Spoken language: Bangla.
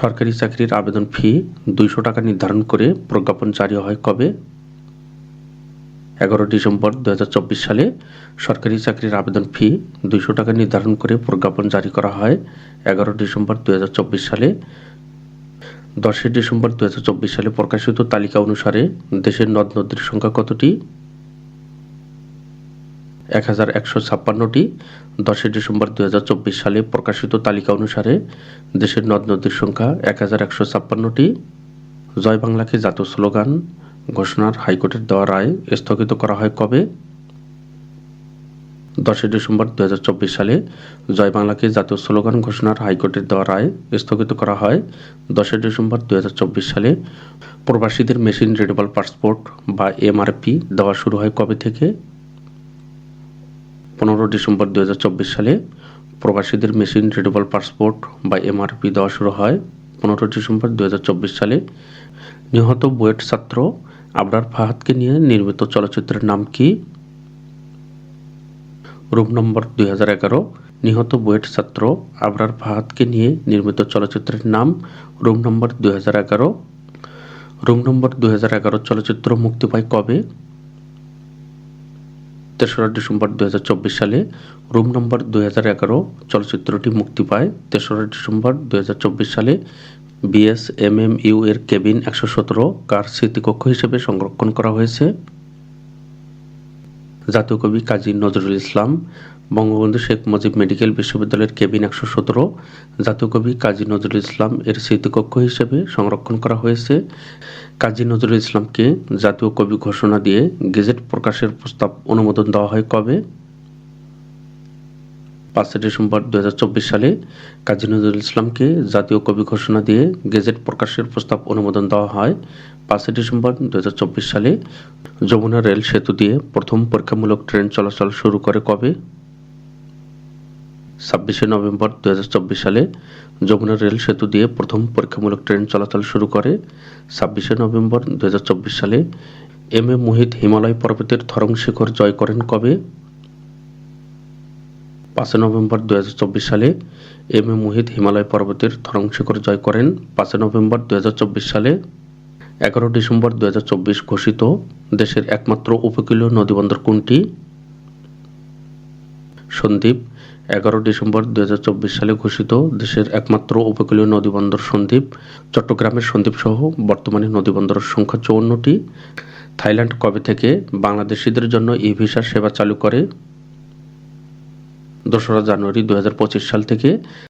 সরকারি চাকরির আবেদন ফি ২০০ টাকা নির্ধারণ করে প্রজ্ঞাপন জারি হয় কবে? ১১ ডিসেম্বর ২০২৪ সালে সরকারি চাকরির আবেদন ফি ২০০ টাকা নির্ধারণ করে প্রজ্ঞাপন জারি করা হয়। ১১ ডিসেম্বর ২০২৪ সালে ১০ ডিসেম্বর ২০২৪ সালে প্রকাশিত তালিকা অনুসারে দেশের নদ-নদীর সংখ্যা কতটি? ১১৫৬টি। ১০ ডিসেম্বর ২০২৪ সালে প্রকাশিত তালিকা অনুসারে দেশের নদ-নদীর সংখ্যা ১১৫৬টি। জয় বাংলাকে জাতীয় স্লোগান ঘোষণার হাইকোর্টের দেওয়া রায় স্থগিত করা হয় কবে? ১০ ডিসেম্বর ২০২৪ সালে জয় বাংলাকে জাতীয় স্লোগান ঘোষণার হাইকোর্টের দেওয়া রায় স্থগিত করা হয়। ১০ ডিসেম্বর ২০২৪ সালে প্রবাসীদের মেশিন রিডেবল পাসপোর্ট বা এমআরপি দেওয়া শুরু হয় কবে থেকে? ১৫ ডিসেম্বর ২০২৪ সালে প্রবাসীদের মেশিন রিডেবল পাসপোর্ট বা এমআরপি দেওয়া শুরু হয়। ১৫ ডিসেম্বর ২০২৪ সালে নিহত বুয়েট ছাত্র আবরার ফাহাদকে নিয়ে নির্মিত চলচ্চিত্রের নাম কি? Room number ২০১১। নিহত বুয়েট ছাত্র আবরার ফাহাদকে নিয়ে নির্মিত চলচ্চিত্রের নাম রুম নম্বর ২০১১। রুম নম্বর ২০১১ চলচ্চিত্র মুক্তি পায় কবে? ৩রা ডিসেম্বর ২০২৪ সালে রুম নম্বর ২০১১ চলচ্চিত্রটি মুক্তি পায়। ৩রা ডিসেম্বর ২০২৪ সালে বিএসএমএমইউ এর কেবিন ১১৭ কার স্মৃতিকক্ষ হিসেবে সংরক্ষণ করা হয়েছে? জাতীয় কবি কাজী নজরুল ইসলাম বঙ্গবন্ধু শেখ মুজিব মেডিকেল বিশ্ববিদ্যালয়ের কেবিন ১১৭ জাতীয় কবি কাজী নজরুল ইসলাম এর স্মৃতিকক্ষ হিসেবে সংরক্ষণ করা হয়েছে। কাজী নজরুল ইসলামকে জাতীয় কবি ঘোষণা দিয়ে গেজেট প্রকাশের প্রস্তাব অনুমোদন দেওয়া হয় কবে? ৫ ডিসেম্বর ২০২৪ সালে কাজী নজরুল ইসলামকে জাতীয় কবি ঘোষণা দিয়ে গেজেট প্রকাশের প্রস্তাব অনুমোদন দেওয়া হয়। ৫ ডিসেম্বর ২০২৪ সালে যমুনা রেল সেতু দিয়ে প্রথম পরীক্ষামূলক ট্রেন চলাচল শুরু করে কবে? ২৬ নভেম্বর ২০২৪ সালে যমুনা রেল সেতু দিয়ে প্রথম পরীক্ষামূলক ট্রেন চলাচল শুরু করে। ২৬ নভেম্বর ২০২৪ সালে এম এ মুহিত হিমালয় পর্বতের থরং শিখর জয় করেন কবে? ৫ নভেম্বর ২০২৪ সালে এম এ মুহিত হিমালয় পর্বতের থরং শিখর জয় করেন। ৫ নভেম্বর ২০২৪ সালে ১১ ডিসেম্বর ২০২৪ ঘোষিত দেশের একমাত্র উপকূলীয় নদীবন্দর কোনটি? সন্দ্বীপ। ১১ ডিসেম্বর ২০২৪ সালে ঘোষিত দেশের একমাত্র উপকূলীয় নদীবন্দর সন্দ্বীপ। চট্টগ্রামের সন্দ্বীপ সহ বর্তমানে নদীবন্দরের সংখ্যা ৫৪টি। থাইল্যান্ড কবে থেকে বাংলাদেশিদের জন্য ই-ভিসা সেবা চালু করে? ২রা জানুয়ারি ২০২৫ সাল থেকে।